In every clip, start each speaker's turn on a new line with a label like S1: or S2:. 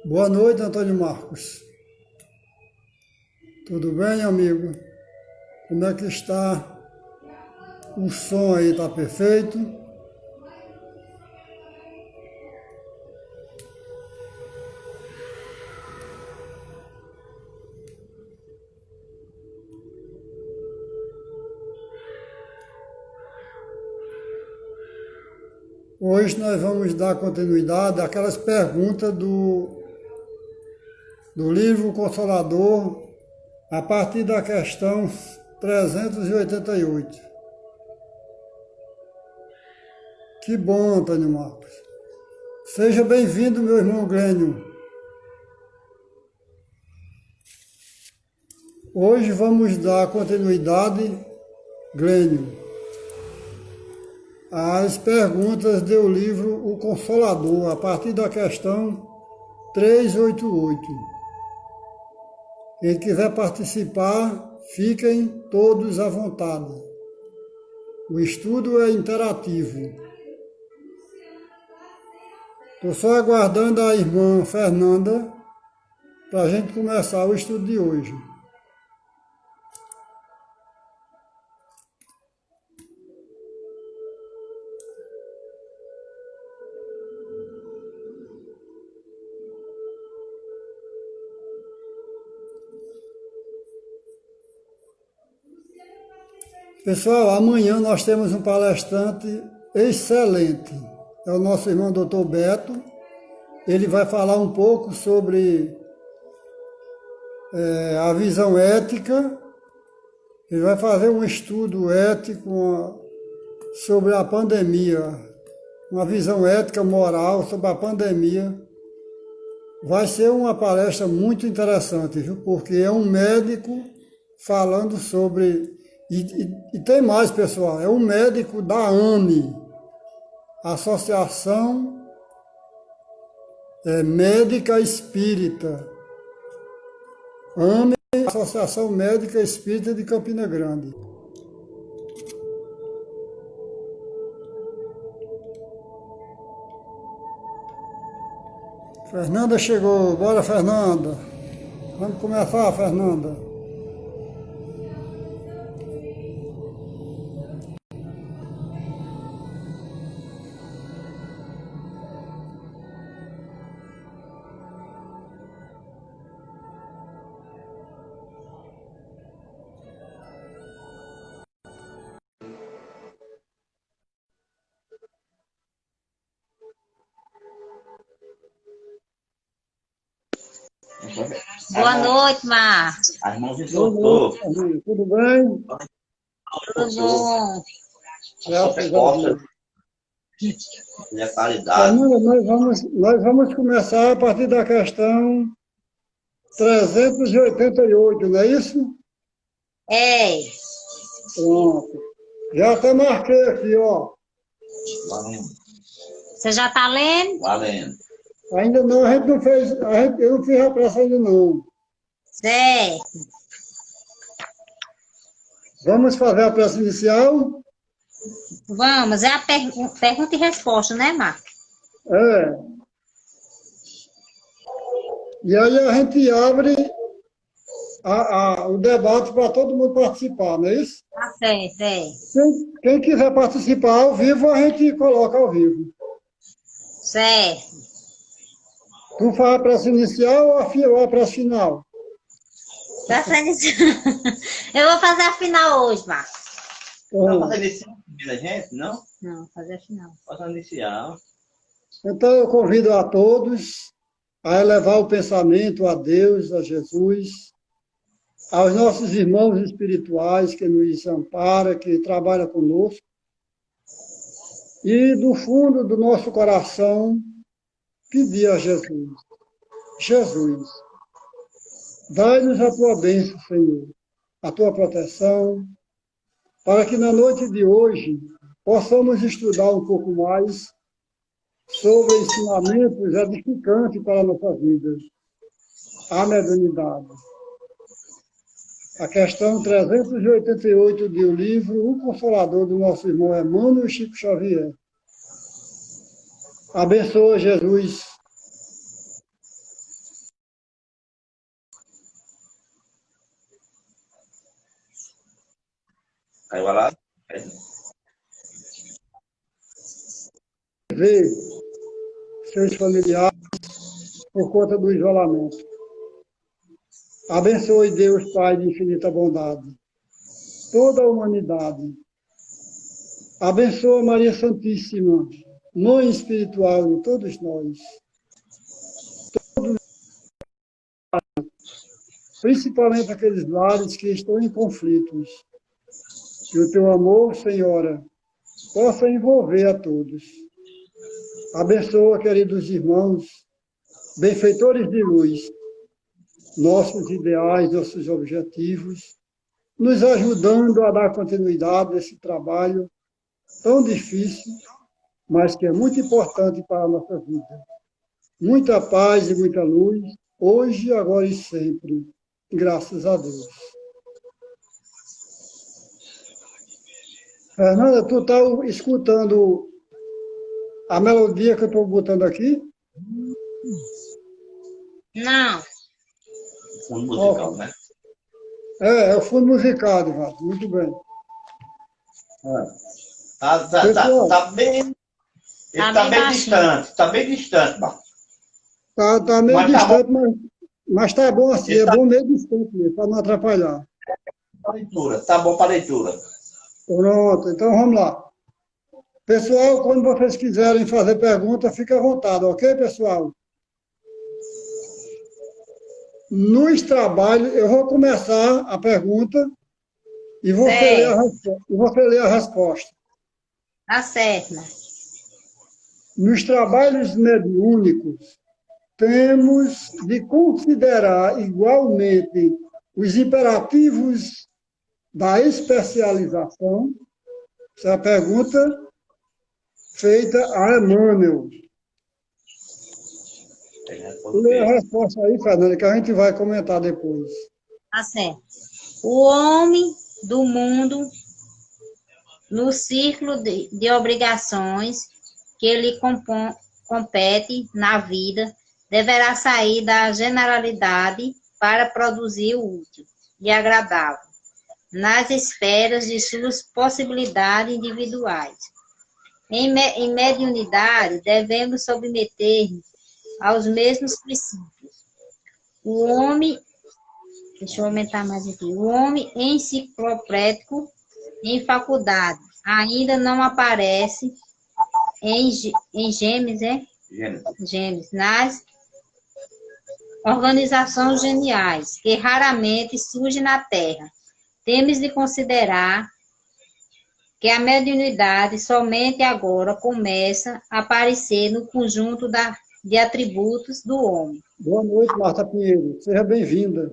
S1: Boa noite, Antônio Marcos. Tudo bem, amigo? Como é que está? O som aí está perfeito? Hoje nós vamos dar continuidade àquelas perguntas do livro Consolador, a partir da questão 388. Que bom, Antônio Marcos. Seja bem-vindo, meu irmão Glênio. Hoje vamos dar continuidade, Glênio, às perguntas do livro O Consolador, a partir da questão 388. Quem quiser participar, fiquem todos à vontade. O estudo é interativo. Estou só aguardando a irmã Fernanda para a gente começar o estudo de hoje. Pessoal, amanhã nós temos um palestrante excelente. É o nosso irmão Dr. Beto. Ele vai falar um pouco sobre a visão ética. Ele vai fazer um estudo ético sobre a pandemia, uma visão ética moral sobre a pandemia. Vai ser uma palestra muito interessante, viu? Porque é um médico falando sobre... E tem mais, pessoal, é um médico da AME, Associação Médica Espírita. AME, Associação Médica Espírita de Campina Grande. Fernanda chegou. Bora, Fernanda. Vamos começar, Fernanda.
S2: Boa noite, Márcio.
S3: A irmã se
S1: Boa
S3: soltou.
S1: noite, amigo. Tudo bem?
S2: Tudo bom?
S1: Graças a Deus.
S3: E a qualidade.
S1: Fernanda, nós vamos começar a partir da questão 388, não é isso?
S2: É.
S1: Pronto. Já até marquei aqui, ó.
S3: Valendo.
S2: Você já está lendo?
S3: Valendo.
S1: Ainda não, a gente não fez, eu não fiz a pressa ainda não.
S2: Certo.
S1: Vamos fazer a pressa inicial?
S2: Vamos, é a pergunta e resposta, né, Márcio?
S1: É. E aí a gente abre o debate para todo mundo participar, não é isso?
S2: Tá certo, é.
S1: Quem quiser participar ao vivo, a gente coloca ao vivo.
S2: Certo.
S1: Tu faz a pressa inicial ou a pressa final?
S2: Eu vou fazer a final hoje, Márcio.
S3: Não fazer inicial primeiro, gente? Não?
S2: Não, fazer a final.
S3: Fazer inicial.
S1: Então eu convido a todos a elevar o pensamento a Deus, a Jesus, aos nossos irmãos espirituais que nos amparam, que trabalham conosco, e do fundo do nosso coração pedir a Jesus: Jesus, dai-nos a tua bênção, Senhor, a tua proteção, para que na noite de hoje possamos estudar um pouco mais sobre ensinamentos edificantes para a nossa vida, a mediunidade. A questão 388 do livro O Consolador, do nosso irmão Emmanuel Chico Xavier. Abençoa, Jesus.
S3: Caiu a lá.
S1: Ver seus familiares por conta do isolamento. Abençoe Deus, Pai de infinita bondade, toda a humanidade. Abençoa Maria Santíssima, Mãe espiritual de todos nós. Principalmente aqueles lares que estão em conflitos. Que o teu amor, Senhora, possa envolver a todos. Abençoa, queridos irmãos, benfeitores de luz, nossos ideais, nossos objetivos, nos ajudando a dar continuidade a esse trabalho tão difícil, mas que é muito importante para a nossa vida. Muita paz e muita luz, hoje, agora e sempre. Graças a Deus. Fernanda, tu está escutando a melodia que eu estou botando aqui?
S2: Não.
S3: Fundo musical, né?
S1: É o fundo musical, Divaldo. Muito bem.
S3: Tá bem. Ele
S2: Tá
S3: tá
S2: bem
S3: bem
S2: baixinho.
S3: distante. Tá bem distante, Marcos.
S1: Tá meio
S3: Mas tá
S1: distante, mas tá bom assim. É
S3: Tá
S1: bom meio distante mesmo, para não atrapalhar.
S3: pra leitura. Tá bom para leitura.
S1: Pronto, então vamos lá. Pessoal, quando vocês quiserem fazer pergunta, fique à vontade, ok, pessoal? Nos trabalhos, eu vou começar a pergunta e você lê a resposta.
S2: Tá certo, né?
S1: Nos trabalhos mediúnicos, temos de considerar igualmente os imperativos da especialização. Essa é a pergunta feita a Emmanuel. Lê a resposta aí, Fernanda, que a gente vai comentar depois.
S2: Tá certo. O homem do mundo, no círculo de obrigações que lhe compete na vida, deverá sair da generalidade para produzir o útil e agradável, nas esferas de suas possibilidades individuais. Em mediunidade, devemos submeter-nos aos mesmos princípios. O homem, deixa eu aumentar mais aqui, o homem enciclopédico em faculdade ainda não aparece em Gêmeos, Gêmeos, nas organizações geniais, que raramente surgem na Terra. Temos de considerar que a mediunidade somente agora começa a aparecer no conjunto de atributos do homem.
S1: Boa noite, Marta Pinheiro. Seja bem-vinda.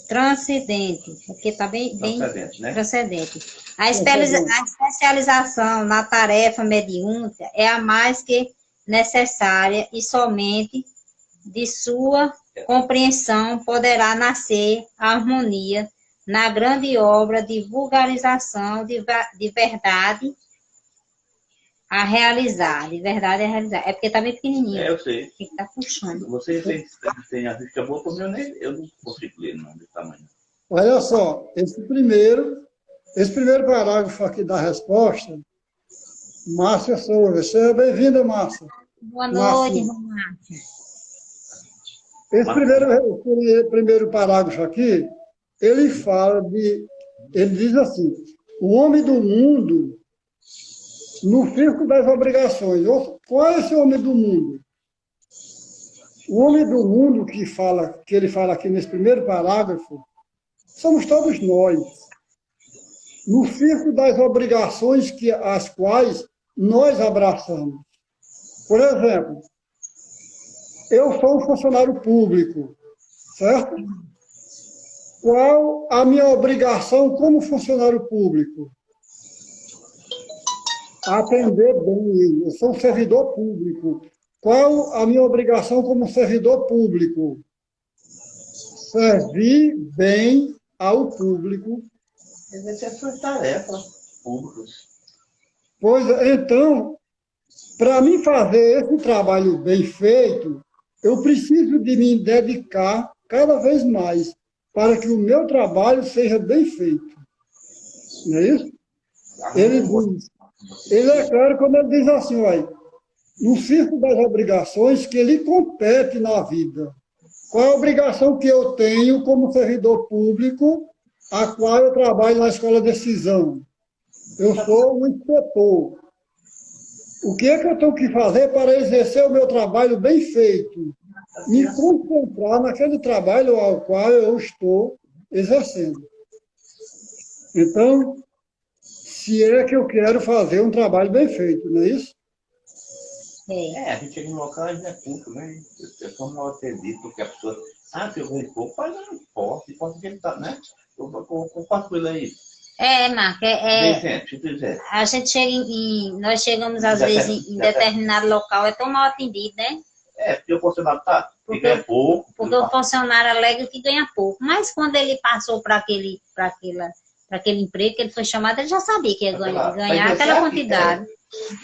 S2: Transcendente, porque está bem
S3: Transcendente, né?
S2: transcendente. A especialização na tarefa mediúnica é a mais que necessária e somente de sua compreensão poderá nascer a harmonia na grande obra de vulgarização de verdade a realizar. De verdade a realizar. É porque está bem pequenininho.
S3: Eu sei.
S2: Tem que estar puxando.
S3: Você tem a vista boa, como eu não consigo ler, não, desse tamanho.
S1: Olha só, esse primeiro parágrafo aqui da resposta, Márcia Souza. Seja bem-vinda, Márcia.
S2: Boa noite, irmã Márcia.
S1: Esse primeiro parágrafo aqui, ele diz assim, o homem do mundo, no circo das obrigações. Qual é esse homem do mundo? O homem do mundo que ele fala aqui nesse primeiro parágrafo, somos todos nós. No circo das obrigações as quais nós abraçamos. Por exemplo, eu sou um funcionário público, certo? Qual a minha obrigação como funcionário público? Atender bem. Eu sou um servidor público. Qual a minha obrigação como servidor público? Servir bem ao público.
S3: Deve ser suas tarefas públicas.
S1: Pois é, então, para mim fazer esse trabalho bem feito, eu preciso de me dedicar cada vez mais para que o meu trabalho seja bem feito. Não é isso? Ele é claro quando ele diz assim, olha, no círculo das obrigações que ele compete na vida. Qual é a obrigação que eu tenho como servidor público, a qual eu trabalho na escola de decisão? Eu sou um inspetor. O que é que eu tenho que fazer para exercer o meu trabalho bem feito? Me concentrar naquele trabalho ao qual eu estou exercendo. Então, se é que eu quero fazer um trabalho bem feito, não é isso?
S3: A gente chega no local e já é pouco, né? Eu sou mal atendido, porque a pessoa, que eu ganho pouco, mas eu não posso, que ele tá, né? Eu faço com ele aí.
S2: Marco,
S3: A
S2: gente chega nós chegamos às vezes em determinado local, é tão mal atendido, né?
S3: Porque o funcionário que ganha pouco.
S2: Porque o funcionário alega que ganha pouco, mas quando ele passou para aquele emprego que ele foi chamado, ele já sabia que ia ganhar aquela quantidade.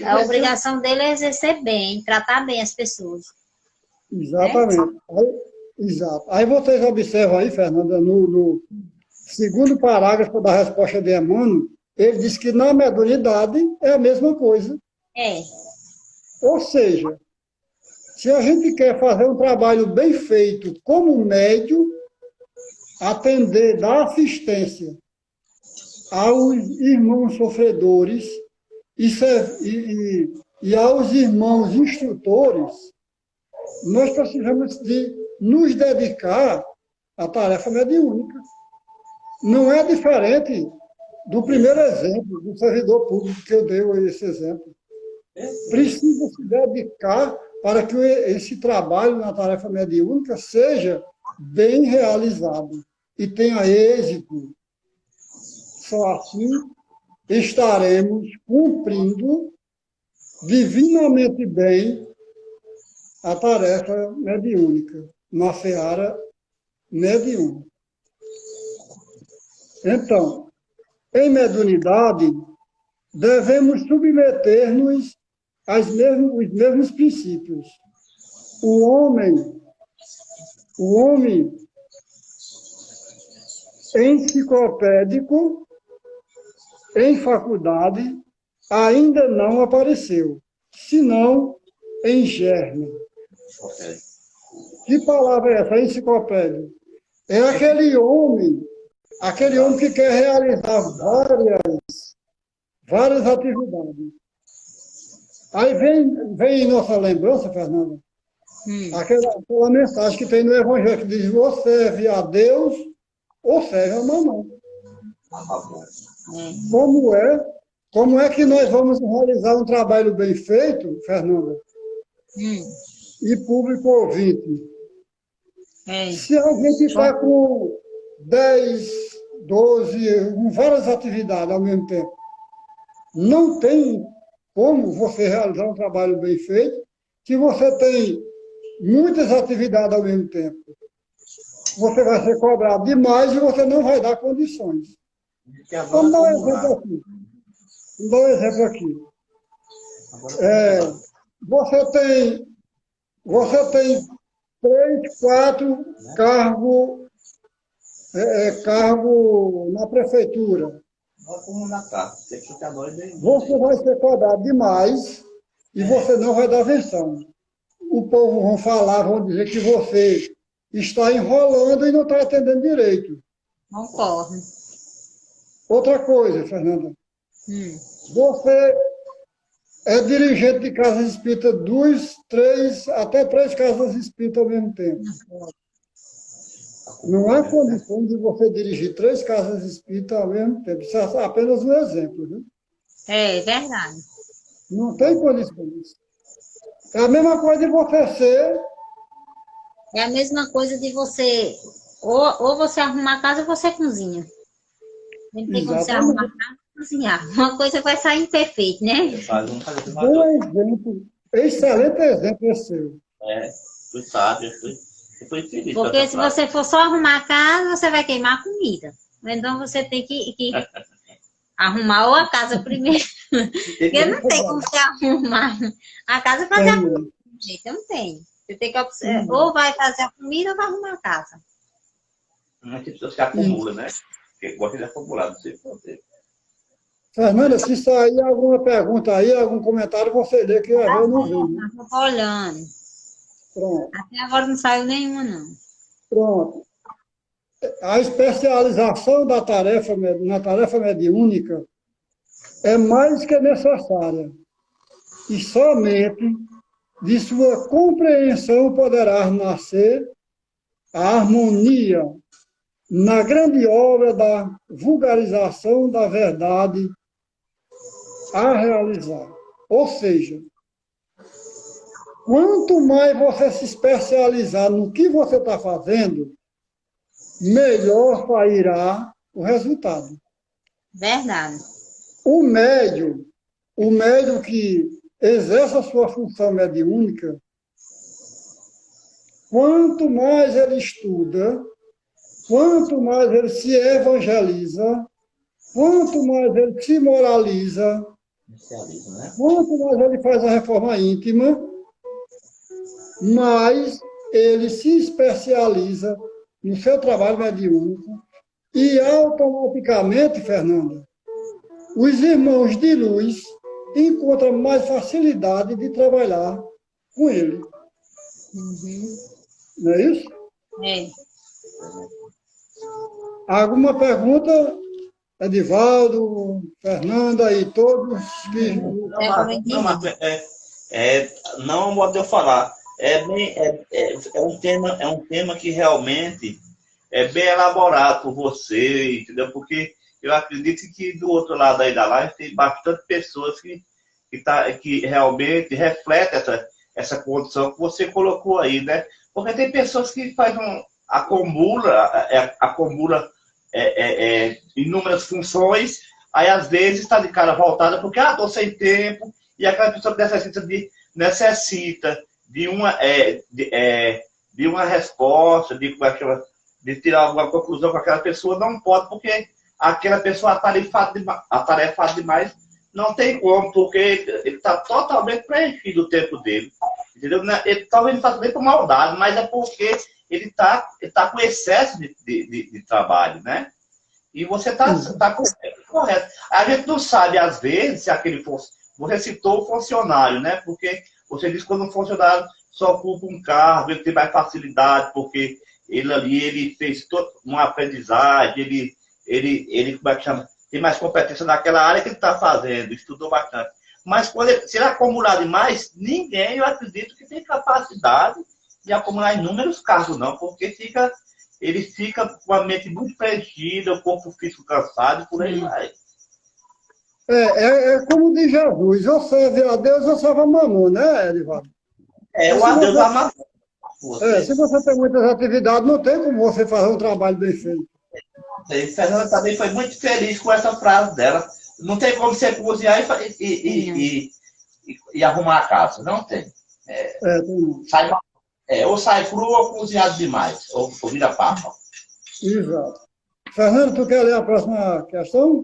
S2: A obrigação dele é exercer bem, tratar bem as pessoas.
S1: Exatamente. Exato. Aí vocês observam aí, Fernanda, no segundo parágrafo da resposta de Emmanuel, ele diz que na mediunidade é a mesma coisa. Ou seja, se a gente quer fazer um trabalho bem feito como médium, atender, dar assistência aos irmãos sofredores e aos irmãos instrutores, nós precisamos de nos dedicar à tarefa mediúnica. Não é diferente do primeiro exemplo, do servidor público que eu dei esse exemplo. Precisa se dedicar para que esse trabalho na tarefa mediúnica seja bem realizado e tenha êxito. Só assim estaremos cumprindo divinamente bem a tarefa mediúnica, na seara mediúnica. Então, em mediunidade, devemos submeter-nos aos mesmos princípios. O homem enciclopédico, em faculdade, ainda não apareceu, senão em germe. Que palavra é essa, enciclopédia? É aquele homem que quer realizar várias atividades. Aí vem em nossa lembrança, Fernanda, aquela mensagem que tem no Evangelho, que diz, ou serve a Deus, ou serve a mamãe. Como é que nós vamos realizar um trabalho bem feito, Fernanda? E público ouvinte? Se a gente está com 10, 12, com várias atividades ao mesmo tempo, não tem como você realizar um trabalho bem feito se você tem muitas atividades ao mesmo tempo. Você vai ser cobrado demais e você não vai dar condições. Vamos dar um exemplo aqui. Você tem 3, 4 cargos na prefeitura. Você vai ser cobrado demais e você não vai dar versão. O povo vão falar, vão dizer que você está enrolando e não está atendendo direito.
S2: Concordo.
S1: Outra coisa, Fernanda. Você é dirigente de casas espíritas, 2, 3, até 3 casas espíritas ao mesmo tempo. Não há condição de você dirigir 3 casas espíritas ao mesmo tempo. Isso é apenas um exemplo, viu?
S2: É verdade.
S1: Não tem condições. É a mesma coisa de você ser...
S2: É a mesma coisa de você... Ou você arrumar a casa ou você cozinha. Não tem como você arrumar a casa e cozinhar. Uma coisa vai sair imperfeita, né?
S1: Bom exemplo. Excelente exemplo é seu.
S3: Tu sabe,
S2: porque se você for só arrumar a casa, você vai queimar a comida. Então você tem que arrumar ou a casa primeiro. Porque não tem como você arrumar a casa e fazer a comida. Eu não tenho. Você tem que ou vai fazer a comida ou vai arrumar a casa.
S3: Tem pessoas que acumulam, né? Porque gosta de acumular, não sei por quê.
S1: Fernanda, se sair alguma pergunta aí, algum comentário, você lê, que eu não vejo.
S2: Estou olhando.
S1: Pronto.
S2: Até agora não saiu nenhuma, não.
S1: Pronto. A especialização da tarefa, na tarefa mediúnica é mais que necessária. E somente de sua compreensão poderá nascer a harmonia na grande obra da vulgarização da verdade a realizar. Ou seja, quanto mais você se especializar no que você está fazendo, melhor sairá o resultado.
S2: Verdade.
S1: O médium que exerce a sua função mediúnica, quanto mais ele estuda, quanto mais ele se evangeliza, quanto mais ele se moraliza, quanto mais ele faz a reforma íntima, mais ele se especializa no seu trabalho mediúnico e automaticamente, Fernanda, os irmãos de luz encontram mais facilidade de trabalhar com ele.
S2: Uhum.
S1: Não é isso?
S2: É.
S1: Alguma pergunta? Edivaldo, Fernanda e todos que...
S3: Não, não é um modo de eu falar. É um tema que realmente é bem elaborado por você, entendeu? Porque eu acredito que do outro lado aí da live tem bastante pessoas que realmente refletem essa condição que você colocou aí, né? Porque tem pessoas que acumula inúmeras funções, aí às vezes está de cara voltada porque estou sem tempo, e aquela pessoa necessita de uma resposta, de tirar alguma conclusão com aquela pessoa, não pode, porque aquela pessoa atarefada demais, não tem como, porque ele está totalmente preenchido o tempo dele. Entendeu? Ele talvez não faça nem por maldade, mas é porque ele tá com excesso de trabalho, né? E você está correto. A gente não sabe, às vezes, se aquele... Você citou o funcionário, né? Porque você disse que quando um funcionário só ocupa um cargo, ele tem mais facilidade, porque ele fez toda uma aprendizagem, ele como é que chama? Tem mais competência naquela área que ele está fazendo, estudou bastante. Mas se ele acumular demais, ninguém, eu acredito, que tem capacidade de acumular inúmeros cargos, não, porque ele fica com a mente muito preenchida, o corpo físico cansado e por aí vai.
S1: É como diz Jesus, ou serve a Deus ou serve a mamão, né, Edivaldo?
S3: O a Deus amado.
S1: Se você tem muitas atividades, não tem como você fazer um trabalho bem feito.
S3: Fernanda também foi muito feliz com essa frase dela. Não tem como você cozinhar e arrumar a casa. Não tem. Ou sai cru ou cozinhado demais. Ou vira papa.
S1: Exato. Fernando, tu quer ler a próxima questão?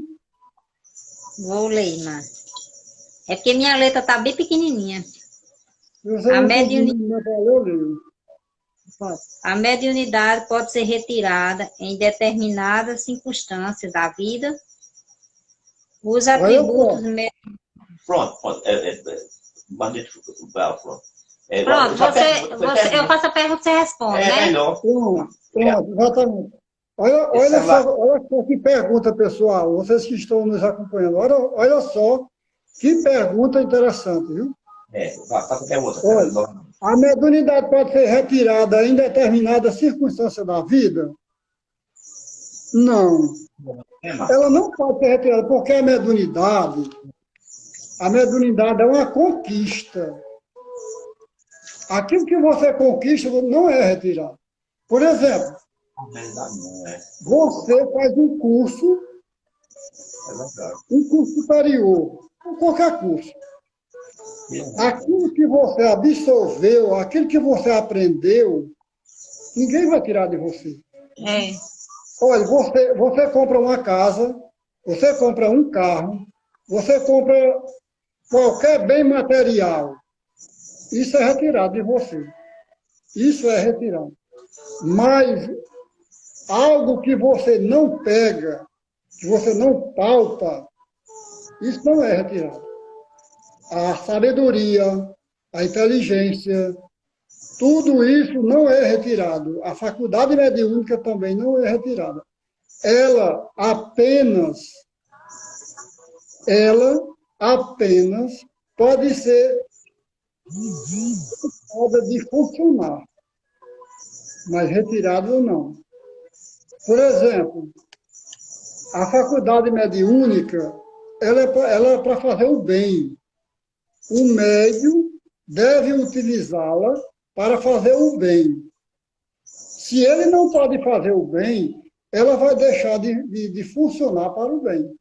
S2: Vou ler, mas é porque minha letra está bem pequenininha. A mediunidade pode ser retirada em determinadas circunstâncias da vida. Os atributos...
S3: Pronto.
S2: Eu faço a pergunta e você responde, né?
S3: Melhor.
S1: Pronto, exatamente. Olha só que pergunta, pessoal. Vocês que estão nos acompanhando. Olha só que pergunta interessante, viu? Olha, a mediunidade pode ser retirada em determinadas circunstâncias da vida? Não. Ela não pode ser retirada, porque a mediunidade é uma conquista. Aquilo que você conquista não é retirado. Por exemplo, você faz um curso superior, qualquer curso. Aquilo que você absorveu, aquilo que você aprendeu, ninguém vai tirar de você. Olha, você compra uma casa, você compra um carro, você compra qualquer bem material. Isso é retirado de você. Isso é retirado. Mas algo que você não pega, que você não palpa, Isso não é retirado. A sabedoria, a inteligência, tudo isso não é retirado. A faculdade mediúnica também não é retirada. Ela apenas pode ser obra de funcionar, mas retirado ou não. Por exemplo, a faculdade mediúnica, ela é para fazer o bem. O médium deve utilizá-la para fazer o bem. Se ele não pode fazer o bem, ela vai deixar de funcionar para o bem.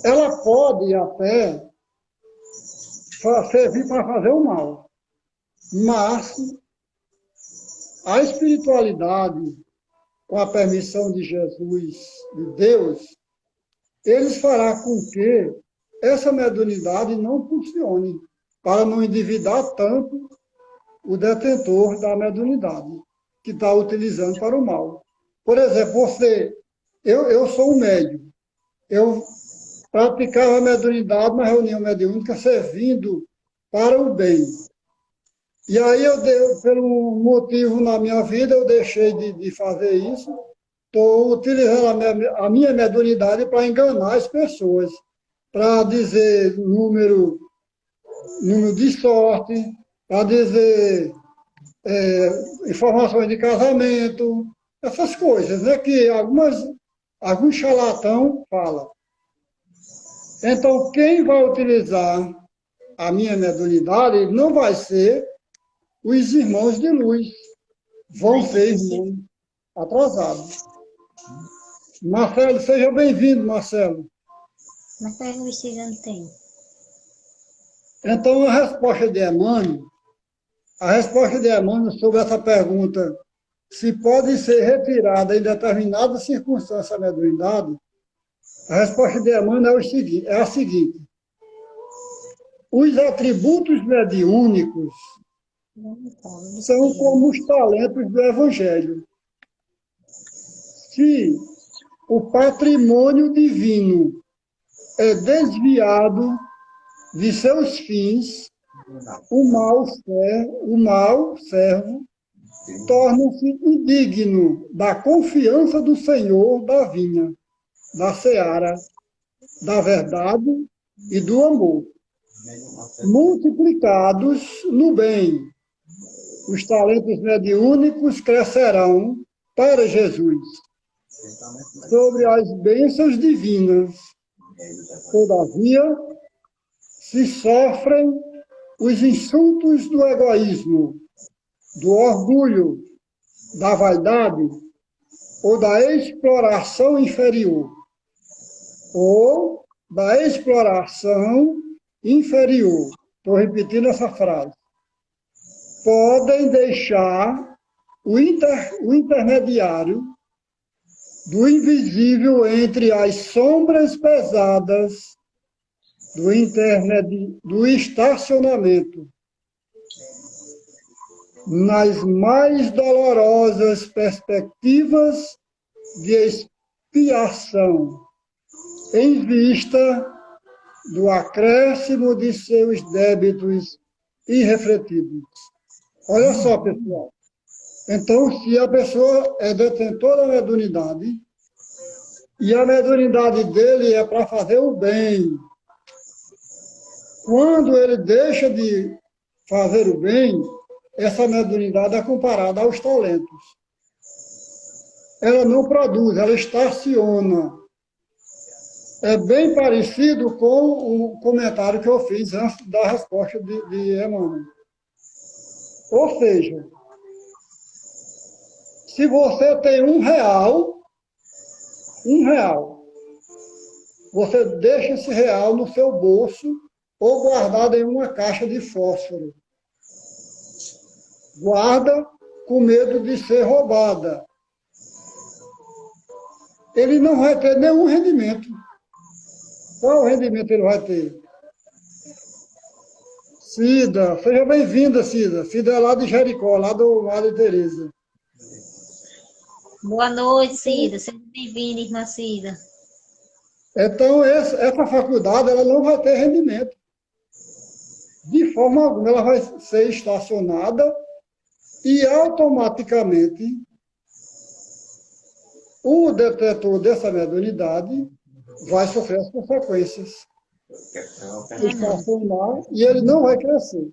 S1: Ela pode até servir para fazer o mal, mas a espiritualidade, com a permissão de Jesus, de Deus, eles fará com que essa mediunidade não funcione, para não endividar tanto o detentor da mediunidade, que está utilizando para o mal. Por exemplo, eu sou um médium, eu praticava a mediunidade na reunião mediúnica servindo para o bem. E aí, pelo motivo na minha vida, eu deixei de fazer isso. Estou utilizando a minha mediunidade para enganar as pessoas, para dizer número de sorte, para dizer informações de casamento, essas coisas, né, que alguns charlatão falam. Então, quem vai utilizar a minha mediunidade não vai ser os irmãos de luz, vão ser irmãos atrasados. Marcelo, seja bem-vindo, Marcelo.
S2: Mas tá investigando tem.
S1: Então, a resposta de Emmanuel sobre essa pergunta, se pode ser retirada em determinada circunstância a mediunidade, a resposta de Emmanuel é a seguinte: os atributos mediúnicos são como os talentos do Evangelho. Se o patrimônio divino é desviado de seus fins, o mau servo torna-se indigno da confiança do Senhor da vinha, da seara, da verdade e do amor. Multiplicados no bem, os talentos mediúnicos crescerão para Jesus, sobre as bênçãos divinas. Todavia, se sofrem os insultos do egoísmo, do orgulho, da vaidade ou da exploração inferior, ou da exploração inferior. Estou repetindo essa frase. Podem deixar o intermediário do invisível entre as sombras pesadas do estacionamento, nas mais dolorosas perspectivas de expiação, em vista do acréscimo de seus débitos irrefletidos. Olha só, pessoal. Então, se a pessoa é detentora da mediunidade, e a mediunidade dele é para fazer o bem, quando ele deixa de fazer o bem, essa mediunidade é comparada aos talentos. Ela não produz, ela estaciona. É bem parecido com o comentário que eu fiz antes da resposta de Emmanuel. Ou seja, se você tem R$1, você deixa esse real no seu bolso ou guardado em uma caixa de fósforo. Guarda com medo de ser roubada. Ele não vai ter nenhum rendimento. Qual rendimento ele vai ter? Cida, seja bem-vinda, Cida. Cida é lá de Jericó, lá do Madre Teresa.
S2: Boa noite, Cida. Seja bem-vinda, irmã Cida.
S1: Então, essa faculdade ela não vai ter rendimento. De forma alguma, ela vai ser estacionada e automaticamente o detetor dessa mediunidade vai sofrer as consequências. Estacionar e ele não vai crescer.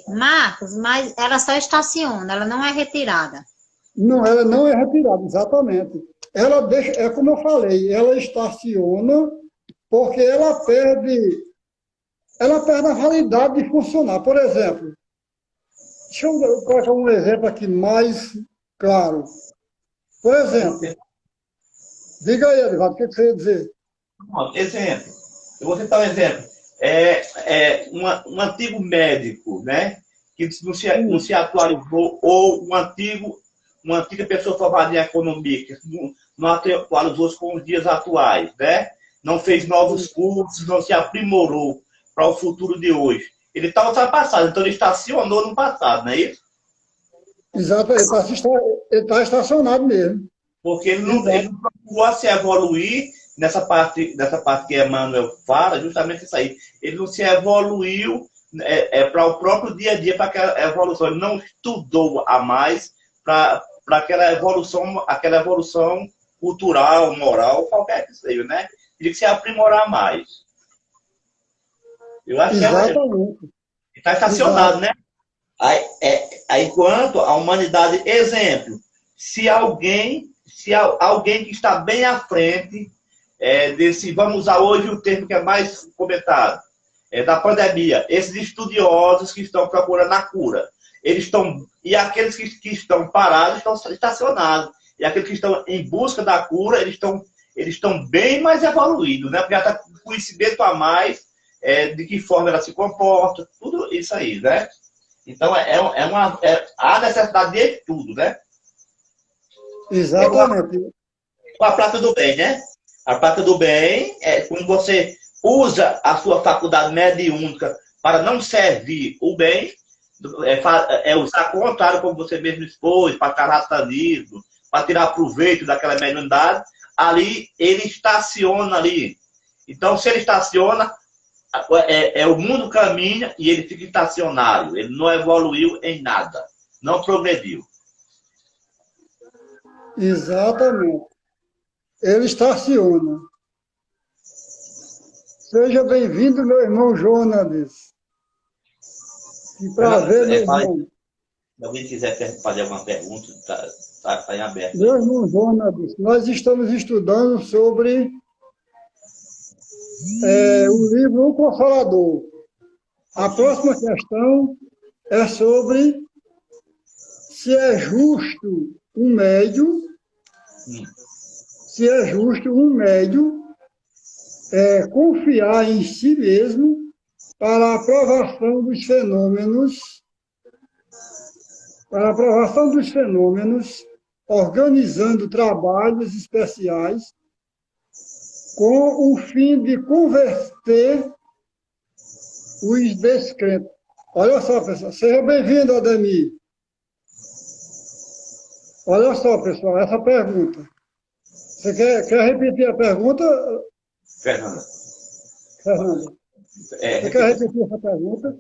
S2: Marcos, mas ela só estaciona, ela não é retirada.
S1: Não, ela não é retirada, exatamente. Ela deixa, é como eu falei, ela estaciona porque ela perde a validade de funcionar. Por exemplo, deixa eu colocar um exemplo aqui mais claro. Por exemplo, diga aí, Edivaldo, o que você ia dizer?
S3: Exemplo. Eu vou citar um exemplo. Um antigo médico, né? Que não se atualizou, ou uma antiga pessoa formada em economia, que não atualizou com os dias atuais, né? Não fez novos cursos, não se aprimorou para o futuro de hoje. Ele está ultrapassado, então ele estacionou no passado, não é isso?
S1: Exato, ele está estacionado mesmo.
S3: Porque ele não procurou se evoluir nessa parte que Emmanuel fala, justamente isso aí. Ele não se evoluiu para o próprio dia a dia, para aquela evolução. Ele não estudou a mais para aquela evolução cultural, moral, qualquer que seja, né? Ele que se aprimorar mais. Eu acho
S1: Exatamente.
S3: que está estacionado, né? Aí, enquanto a humanidade, exemplo, se alguém que está bem à frente desse, vamos usar hoje o termo que é mais comentado, da pandemia, esses estudiosos que estão procurando a cura, e aqueles que estão parados estão estacionados, e aqueles que estão em busca da cura, eles estão bem mais evoluídos, né? Porque já está com conhecimento a mais de que forma ela se comporta, tudo isso aí, né? Então, há necessidade de estudo, né?
S1: Exatamente.
S3: A prática do bem, né? A prática do bem é quando você usa a sua faculdade mediúnica para não servir o bem, usar o contrário, como você mesmo expôs, para carrascanismo, para tirar proveito daquela mediunidade, ali ele estaciona ali. Então, se ele estaciona, o mundo caminha e ele fica estacionário. Ele não evoluiu em nada. Não progrediu.
S1: Exatamente. Ele estaciona. Seja bem-vindo, meu irmão Jonas. Que prazer, meu irmão.
S3: Se alguém quiser fazer alguma pergunta, está em aberto.
S1: Meu irmão Jonas, nós estamos estudando sobre o livro O Consolador. A próxima questão é sobre se é justo um médium, confiar em si mesmo para a aprovação dos fenômenos, organizando trabalhos especiais com o fim de converter os descrentes. Olha só, pessoal. Seja bem-vindo, Ademir. Olha só, pessoal, essa pergunta. Você quer repetir a pergunta?
S3: Fernanda.
S1: Você quer repetir essa pergunta?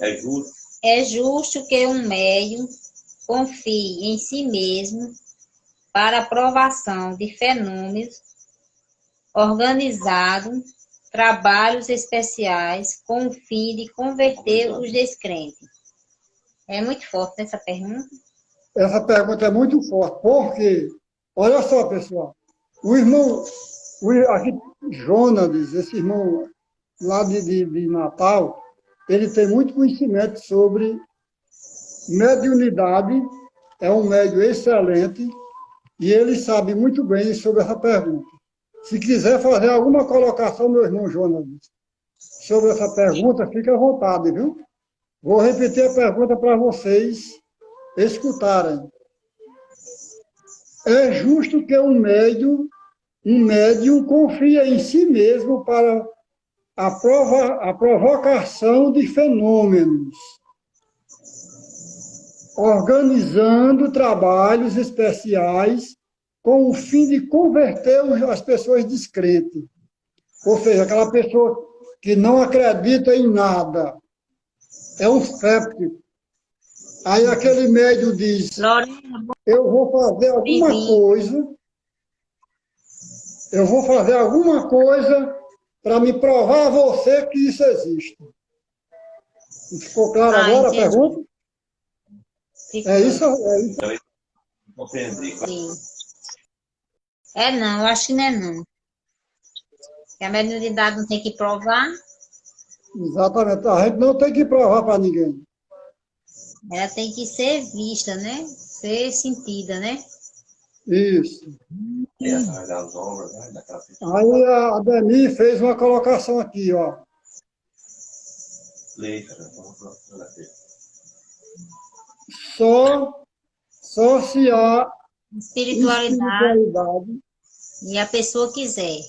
S3: É justo.
S2: É justo que um médium confie em si mesmo para aprovação de fenômenos, organizado trabalhos especiais com o fim de converter os descrentes. É muito forte essa pergunta.
S1: Essa pergunta é muito forte, porque, olha só, pessoal, aqui, Jonas, esse irmão lá de Natal, ele tem muito conhecimento sobre mediunidade, é um médium excelente, e ele sabe muito bem sobre essa pergunta. Se quiser fazer alguma colocação, meu irmão Jonas, sobre essa pergunta, fique à vontade, viu? Vou repetir a pergunta para vocês escutarem. É justo que um médium confie em si mesmo para a provocação de fenômenos, organizando trabalhos especiais com o fim de converter as pessoas descrentes. Ou seja, aquela pessoa que não acredita em nada. É um séptico. Aí aquele médium diz, eu vou fazer alguma coisa para me provar a você que isso existe. Ficou claro agora a pergunta? É isso?
S3: Compreendi.
S2: Não, eu acho que não é não. Que a mediunidade não tem que provar.
S1: Exatamente. A gente não tem que provar para ninguém.
S2: Ela tem que ser vista, né? Ser sentida, né?
S1: Isso. Aí a Deni fez uma colocação aqui, ó. Só se há
S2: espiritualidade e a pessoa quiser.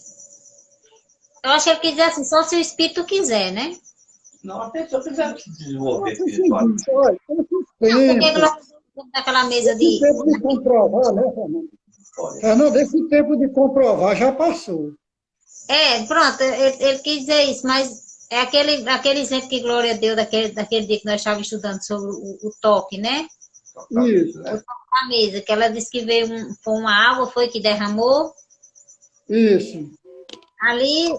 S2: Eu acho que ele quiser assim, só se o espírito quiser, né?
S3: Não, a pessoa quiser desenvolver
S1: espiritualidade.
S2: Naquela mesa de...
S1: tempo de comprovar, né, Fernando? Fernando, esse tempo de comprovar já passou.
S2: Pronto, ele quis dizer isso, mas é aquele exemplo que Glória deu daquele dia que nós estávamos estudando sobre o toque, né?
S1: Isso.
S2: O toque da mesa, que ela disse que foi uma água, foi que derramou.
S1: Isso.
S2: Ali,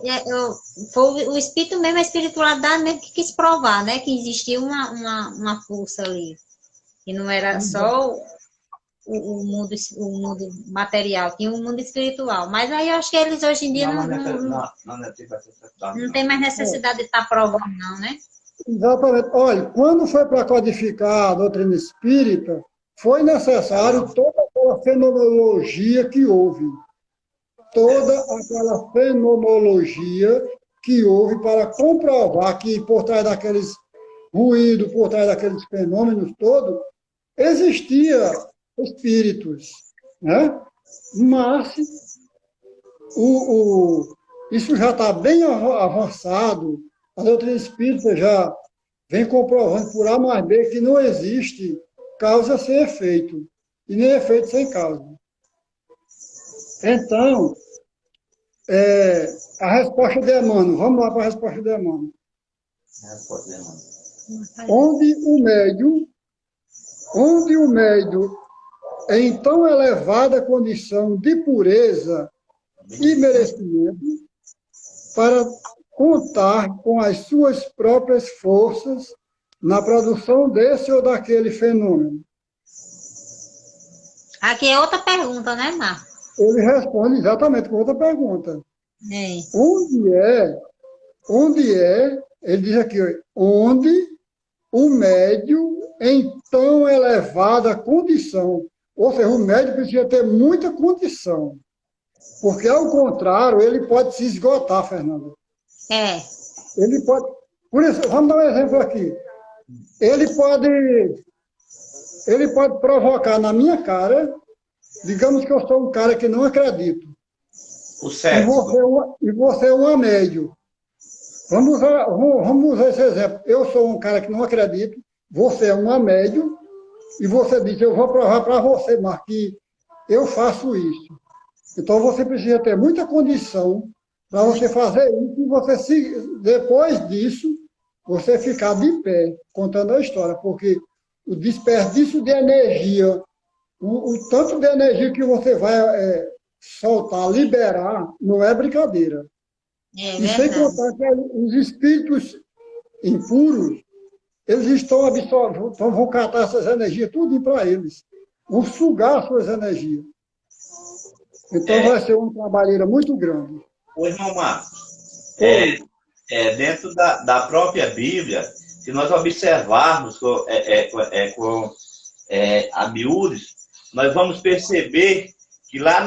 S2: foi o espírito mesmo, a espiritualidade mesmo que quis provar, né? Que existia uma força ali. Que não era só o mundo material, tinha um mundo espiritual. Mas aí eu acho que eles hoje em dia não tem mais necessidade de estar provando, não, né?
S1: Exatamente. Olha, quando foi para codificar a doutrina espírita, foi necessário toda aquela fenomenologia que houve. Toda aquela fenomenologia que houve para comprovar que por trás daqueles ruídos, por trás daqueles fenômenos todos, existia espíritos, né? Mas isso já está bem avançado, a doutrina espírita já vem comprovando por A mais B que não existe causa sem efeito, e nem efeito sem causa. Então, a resposta de Emmanuel, vamos lá para a resposta de Emmanuel. Onde o médium, em tão elevada condição de pureza e merecimento, para contar com as suas próprias forças na produção desse ou daquele fenômeno.
S2: Aqui é outra pergunta, né, Marcos?
S1: Ele responde exatamente com outra pergunta.
S2: É.
S1: Onde é, ele diz aqui, onde o médium em tão elevada condição. Ou seja, o médium precisa ter muita condição. Porque, ao contrário, ele pode se esgotar, Fernanda. Ele pode... Por isso, vamos dar um exemplo aqui. Ele pode provocar na minha cara, digamos que eu sou um cara que não acredito.
S3: O certo.
S1: E você é uma médium. Vamos usar esse exemplo. Eu sou um cara que não acredito, você é uma médium, e você diz, eu vou provar para você, Marcos, que eu faço isso. Então, você precisa ter muita condição para você fazer isso, e você, depois disso, você ficar de pé, contando a história, porque o desperdício de energia, o tanto de energia que você vai soltar, liberar, não é brincadeira. E sem contar que os espíritos impuros, eles estão absorvendo, então vão catar essas energias, tudo para eles. Vão sugar suas energias. Então vai ser uma trabalheira muito grande.
S3: O irmão Marcos, dentro da própria Bíblia, se nós observarmos a miúdes, nós vamos perceber que lá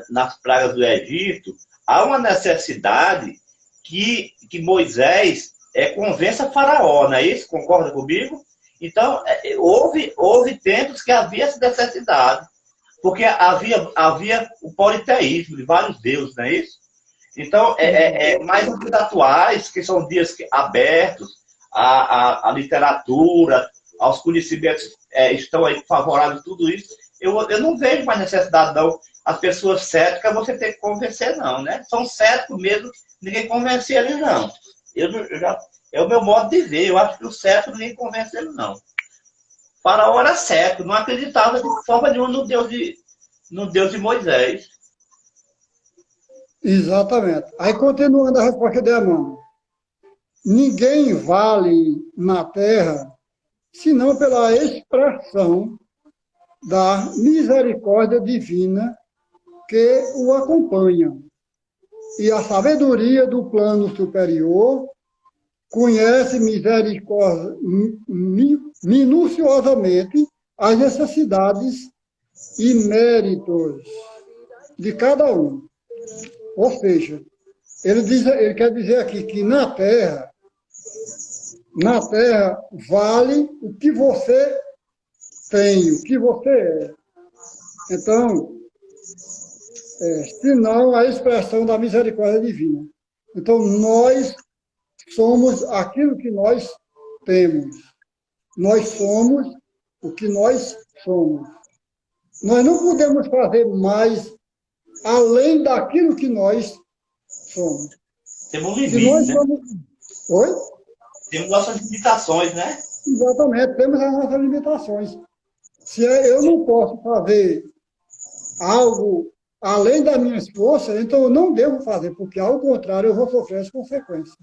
S3: nas pragas do Egito, há uma necessidade que Moisés convença Faraó, não é isso? Concorda comigo? Então, houve tempos que havia essa necessidade, porque havia o politeísmo de vários deuses, não é isso? Então, mais os dias atuais, que são dias abertos à literatura, aos conhecimentos estão aí favoráveis a tudo isso, eu não vejo mais necessidade, não. As pessoas céticas você tem que convencer, não, né? São céticos mesmo, ninguém convence eles, não. É o meu modo de ver. Eu acho que o cético ninguém convence eles, não. Faraó era cético, não acreditava de forma nenhuma no Deus de Moisés.
S1: Exatamente. Aí, continuando a resposta de Emmanuel. Ninguém vale na Terra senão pela expressão da misericórdia divina que o acompanha. E a sabedoria do plano superior conhece minuciosamente as necessidades e méritos de cada um. Ou seja, ele quer dizer aqui que na Terra vale o que você tem, o que você é. Então, senão a expressão da misericórdia divina. Então, nós somos aquilo que nós temos. Nós somos o que nós somos. Nós não podemos fazer mais além daquilo que nós somos.
S3: Temos um limite, né?
S1: Oi?
S3: Temos nossas limitações, né?
S1: Exatamente, temos as nossas limitações. Se eu não posso fazer algo além das minhas forças, então eu não devo fazer, porque, ao contrário, eu vou sofrer as consequências.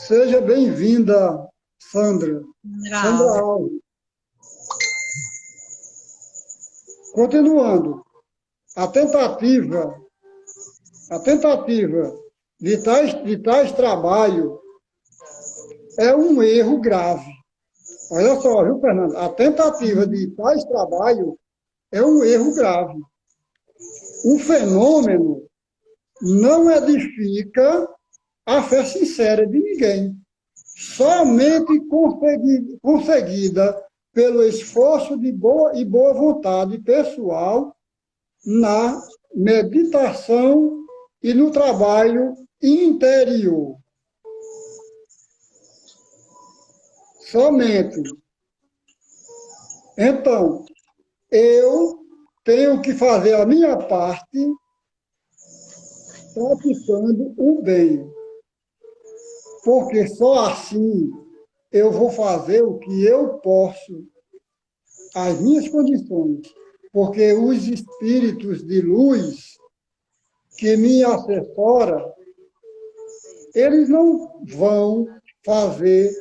S1: Seja bem-vinda, Sandra. Sandra Alves. Continuando. A tentativa de tais trabalho é um erro grave. Olha só, viu, Fernando? A tentativa de tais trabalho é um erro grave. O fenômeno não edifica a fé sincera de ninguém. Somente conseguida pelo esforço de boa vontade pessoal na meditação e no trabalho interior. Somente. Então, eu tenho que fazer a minha parte praticando o bem. Porque só assim eu vou fazer o que eu posso, as minhas condições. Porque os espíritos de luz que me assessoram, eles não vão fazer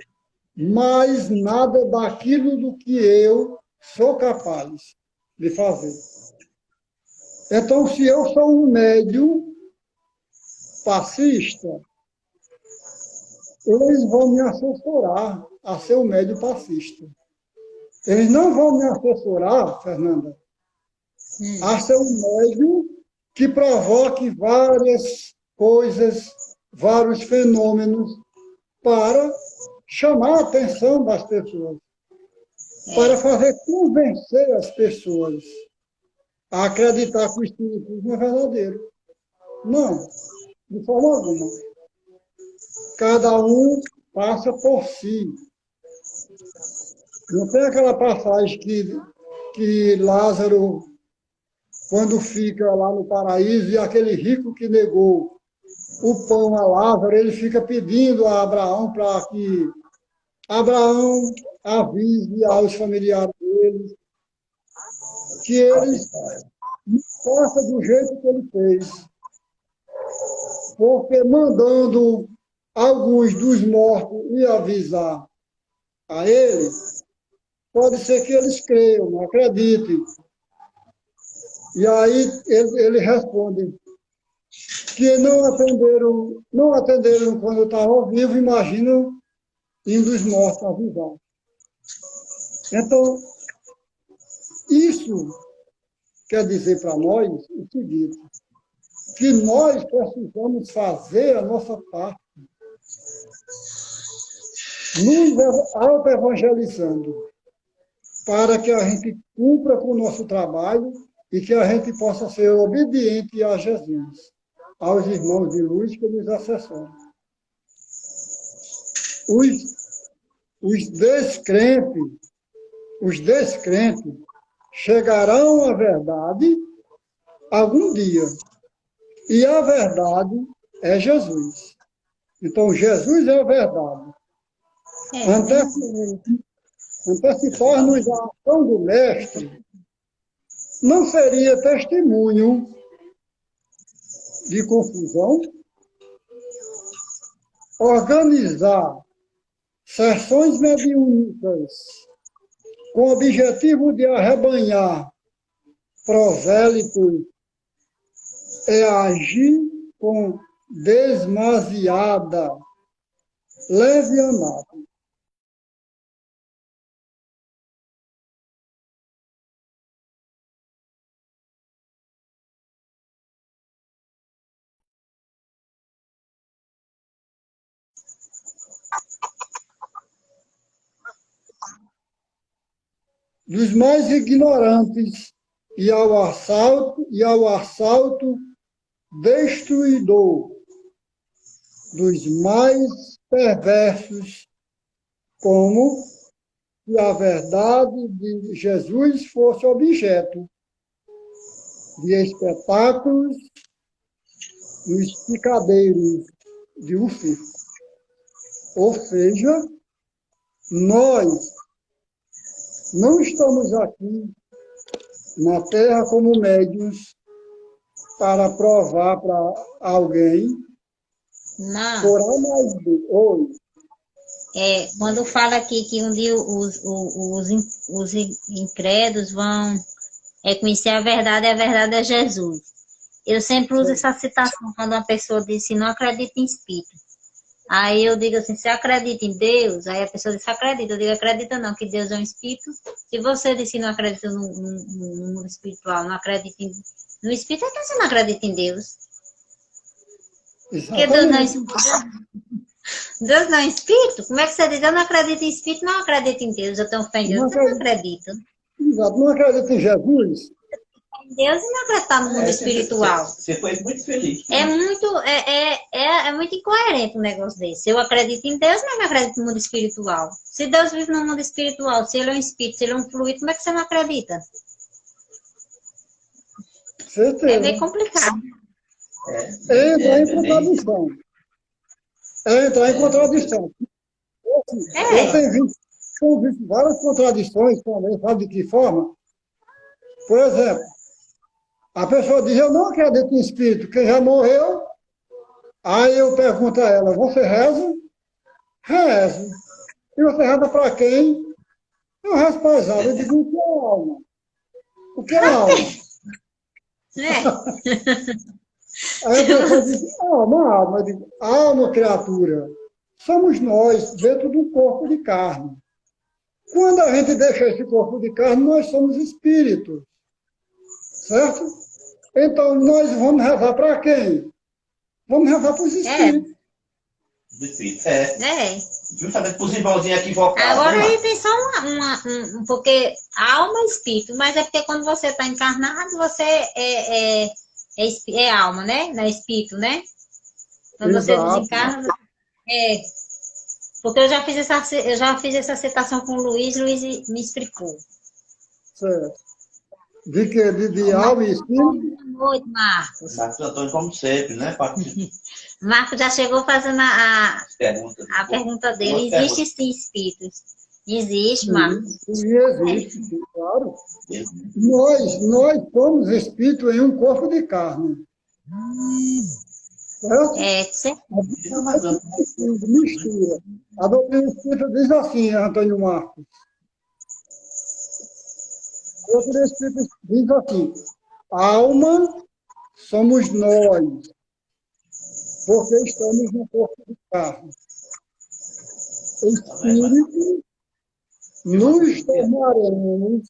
S1: mais nada daquilo do que eu sou capaz de fazer. Então, se eu sou um médium passista, eles vão me assessorar a ser um médium passista. Eles não vão me assessorar, Fernanda, a ser um médium que provoque várias coisas, vários fenômenos para chamar a atenção das pessoas, para fazer convencer as pessoas a acreditar que o espiritismo é verdadeiro. Não, de forma alguma. Cada um passa por si. Não tem aquela passagem que Lázaro, quando fica lá no paraíso, e aquele rico que negou o pão a Lázaro, ele fica pedindo a Abraão para que Abraão avise aos familiares deles que eles não façam do jeito que ele fez. Porque mandando alguns dos mortos ir avisar a ele, pode ser que eles creiam, não acreditem. E aí ele responde que não atenderam quando estavam vivos, imaginam indo os mortos avisar. Então, isso quer dizer para nós o seguinte, que nós precisamos fazer a nossa parte, nos auto-evangelizando, para que a gente cumpra com o nosso trabalho e que a gente possa ser obediente a Jesus, aos irmãos de luz que nos assessoram. Os descrentes, chegarão à verdade algum dia. E a verdade é Jesus. Então, Jesus é a verdade. Antecipar-nos a ação do Mestre não seria testemunho de confusão? Organizar sessões mediúnicas com o objetivo de arrebanhar prosélitos é agir com demasiada leviandade. Dos mais ignorantes e ao assalto destruidor dos mais perversos, como se a verdade de Jesus fosse objeto de espetáculos nos picadeiros de um circo. Ou seja, nós não estamos aqui na Terra como médiuns para provar para alguém
S2: Não.
S1: por A mais B. Oi.
S2: Quando fala aqui que um dia os incrédulos vão conhecer a verdade é Jesus. Eu sempre uso essa citação quando uma pessoa diz assim, não acredita em espírito. Aí eu digo assim, você acredita em Deus? Aí a pessoa diz, acredita. Eu digo, acredita não, que Deus é um espírito. Se você diz que não acredita no mundo espiritual, não acredita no espírito, então você não acredita em Deus. Porque Deus não é espírito. Deus não é espírito? Como é que você diz, eu não acredito em espírito, não acredito em Deus, eu tenho fé em Deus, eu não acredito.
S1: Exato, não acredita em Jesus?
S2: Em Deus e não acreditar no mundo espiritual.
S3: Você foi muito feliz.
S2: É muito incoerente um negócio desse. Eu acredito em Deus, mas não acredito no mundo espiritual. Se Deus vive no mundo espiritual, se ele é um espírito, se ele é um fluido, como é que você não acredita?
S1: Certeza.
S2: É meio complicado.
S1: Entra em contradição. Entrar em contradição. Eu tenho visto várias contradições também, sabe de que forma? Por exemplo, a pessoa diz, eu não acredito em espírito, quem já morreu, aí eu pergunto a ela, você reza? Rezo. E você reza para quem? Eu rezo para as almas. Eu digo, o que é alma? O que é alma? Aí a pessoa diz, alma. Eu digo, alma, criatura, somos nós dentro do corpo de carne. Quando a gente deixa esse corpo de carne, nós somos espíritos. Certo? Então, nós vamos rezar para quem? Vamos rezar para os espíritos.
S3: Justamente para os irmãozinhos equivocados.
S2: Agora aí tem só porque alma é espírito, mas é porque quando você está encarnado, você é alma, né? Não é espírito, né? Quando você desencarna, porque eu já fiz essa citação com o Luiz me explicou.
S1: Certo. De alma e espírito?
S2: Boa noite, Marcos.
S3: Marcos Antônio, como sempre, né?
S2: Marcos já chegou fazendo a pergunta dele. Existe sim espíritos? Existe, Marcos.
S1: Existe, claro. Nós somos espírito em um corpo de carne. Certo? Mistura. A doutrina espírita diz assim, Antônio Marcos. A doutrina espírita diz assim, alma somos nós, porque estamos no corpo de carne. Espírito nos tornaremos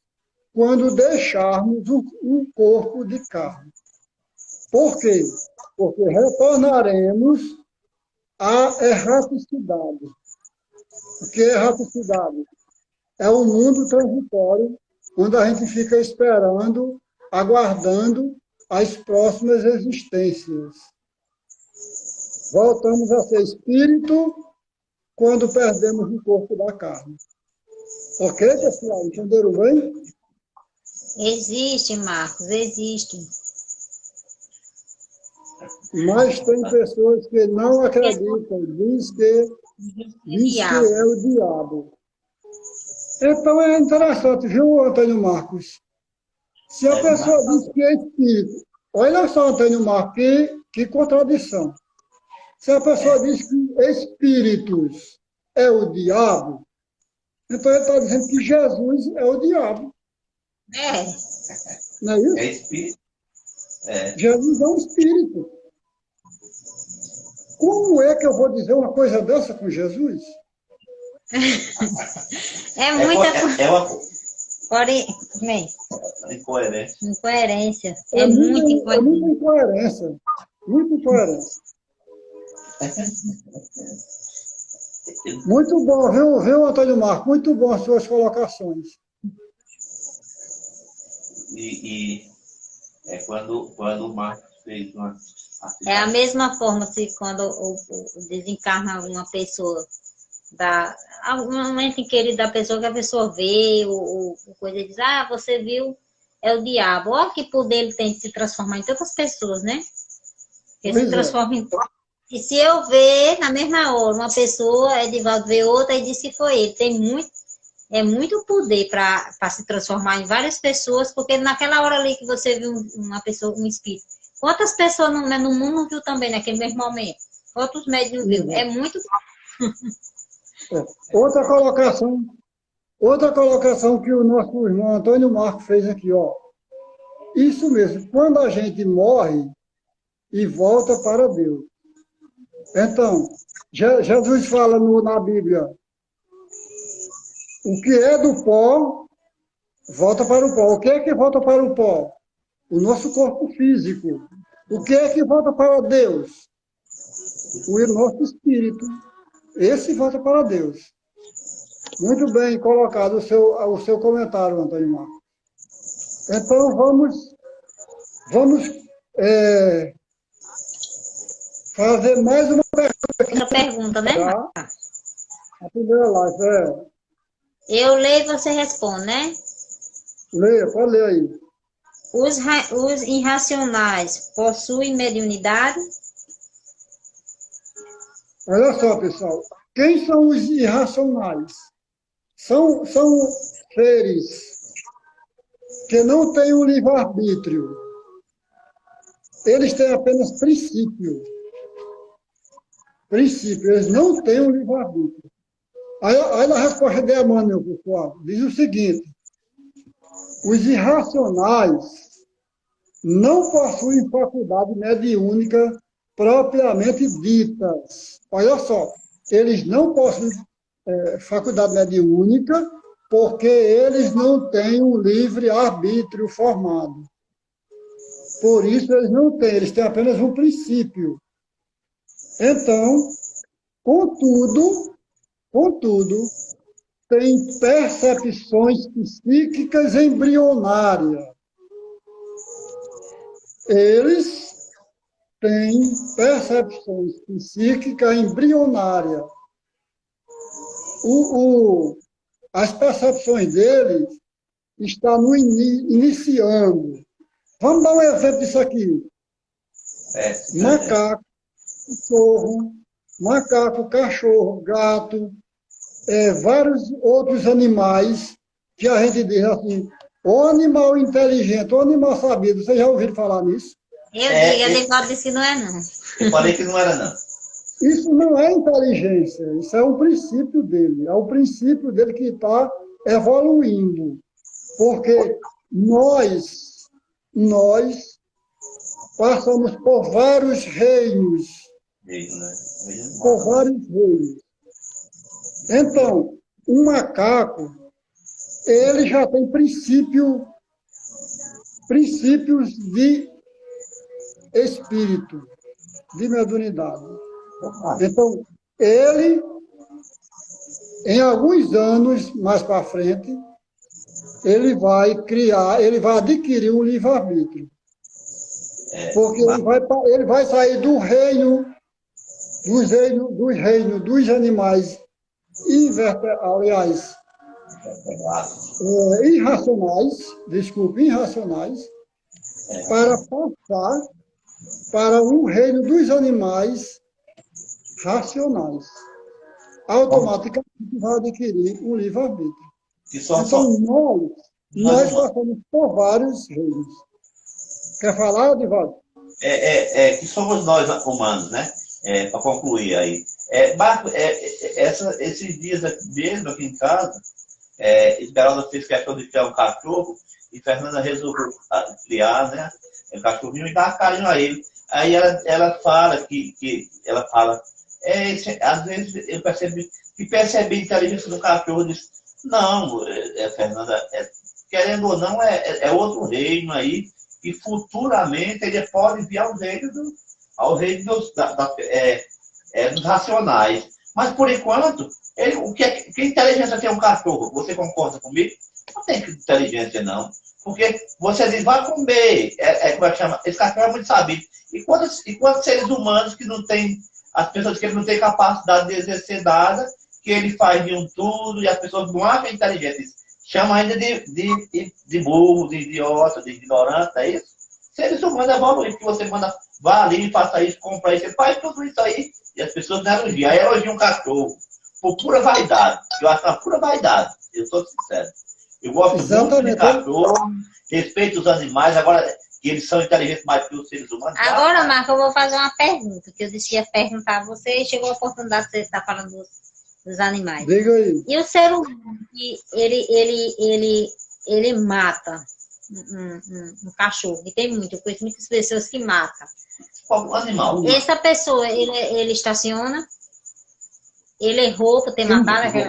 S1: quando deixarmos o corpo de carne. Por quê? Porque retornaremos à erraticidade. O que é erraticidade? É um mundo transitório, onde a gente fica esperando, aguardando as próximas existências. Voltamos a ser espírito quando perdemos o corpo da carne. Ok, pessoal? Entenderam bem?
S2: Existe, Marcos, existe.
S1: Mas tem pessoas que não acreditam, diz que é o diabo. Então é interessante, viu, Antônio Marcos? Se a pessoa diz que é espírito, olha só, Antônio Marcos, que contradição. Se a pessoa diz que espíritos é o diabo, então ele está dizendo que Jesus é o diabo.
S2: É.
S1: Não é isso?
S3: É espírito. É.
S1: Jesus é um espírito. Como é que eu vou dizer uma coisa dessa com Jesus?
S2: É muita
S3: incoerência.
S2: Incoerência. É muita incoerência.
S1: É muita incoerência. Muita incoerência. Muito bom, viu, Antônio Marcos? Muito bom as suas colocações.
S3: E quando o Marcos fez uma...
S2: É a mesma forma se quando desencarna uma pessoa, algum momento em que ele da pessoa que a pessoa vê, ou coisa diz, você viu, é o diabo. Olha que poder ele tem de se transformar em tantas pessoas, né? Ele se transforma em... E se eu ver, na mesma hora, uma pessoa, Edivaldo vê outra e diz que foi ele. Tem muito poder para se transformar em várias pessoas, porque naquela hora ali que você viu uma pessoa, um espírito, quantas pessoas no mundo não viu também naquele mesmo momento? Quantos médios viu? É muito...
S1: Outra colocação que o nosso irmão Antônio Marcos fez aqui, ó. Isso mesmo, quando a gente morre e volta para Deus. Então, Jesus fala na Bíblia, o que é do pó, volta para o pó. O que é que volta para o pó? O nosso corpo físico. O que é que volta para Deus? O nosso espírito. Esse volta para Deus. Muito bem colocado o seu comentário, Antônio Marcos. Então, vamos fazer mais uma pergunta aqui.
S2: Outra pergunta, né?
S1: Tá? A primeira live
S2: Eu leio e você responde, né?
S1: Leia, pode ler aí.
S2: Os irracionais possuem mediunidade?
S1: Olha só, pessoal. Quem são os irracionais? São seres que não têm um livre-arbítrio. Eles têm apenas princípio. Eles não têm um livre-arbítrio. Aí a resposta de Emmanuel, pessoal, diz o seguinte: os irracionais não possuem faculdade mediúnica propriamente ditas. Olha só, eles não possuem faculdade mediúnica porque eles não têm um livre-arbítrio formado. Por isso eles não têm, eles têm apenas um princípio. Então, contudo, tem percepções psíquicas embrionárias. Eles têm percepções psíquicas embrionárias. As percepções deles estão iniciando. Vamos dar um exemplo disso aqui. Macaco, cachorro, gato, vários outros animais que a gente diz assim, o animal inteligente, o animal sabido. Vocês já ouviram falar nisso?
S2: Eu disse que não é, não.
S3: Eu falei que não era, não.
S1: Isso não é inteligência, isso é um princípio dele. É o princípio dele que está evoluindo. Porque nós passamos por vários reinos. Por vários reinos. Então, um macaco, ele já tem princípios de espírito, de mediunidade. Então, ele, em alguns anos mais para frente, ele vai adquirir um livre-arbítrio. Porque ele vai sair dos reinos dos animais invertebrados, aliás, irracionais, desculpe, irracionais, para passar para um reino dos animais racionais. Automaticamente vai adquirir um livre-arbítrio. Então, nós passamos por vários reinos. Quer falar, Divaldo?
S3: Que somos nós humanos, né? Para concluir aí. Marco, esses dias mesmo aqui em casa, Esmeralda fez questão de criar um cachorro e Fernanda resolveu criar, né? Um cachorrinho e dar carinho a ele. Aí ela fala ela fala, às vezes eu percebi a inteligência do cachorro. Disse, não, Fernanda, querendo ou não, é outro reino aí, e futuramente ele pode vir ao reino dos racionais. Mas, por enquanto, que inteligência tem um cachorro? Você concorda comigo? Não tem inteligência, não. Porque você diz, vai comer. Como é que chama? Esse cachorro é muito sabido. E quantos seres humanos que não têm, as pessoas que ele não têm capacidade de exercer nada, que ele faz de um tudo, e as pessoas não acham inteligente. Chama ainda de burro, de idiota, de ignorante, é isso? Seres humanos evoluem, que você manda, vá ali, faça isso, compra isso, você faz tudo isso aí, e as pessoas não elogiam. Aí elogiam um cachorro, por pura vaidade. Eu acho uma pura vaidade, eu sou sincero. Eu gosto muito de cachorro, respeito os animais, agora que eles são inteligentes mais que os seres humanos.
S2: Agora, Marco, eu vou fazer uma pergunta, que eu disse que ia perguntar a você, e chegou a oportunidade de você estar falando dos animais.
S1: Diga aí.
S2: E o ser humano, ele mata um cachorro, e tem muito, eu conheço muitas pessoas que matam.
S3: Qual animal?
S2: Essa pessoa, ele estaciona, ele errou por ter matado aquele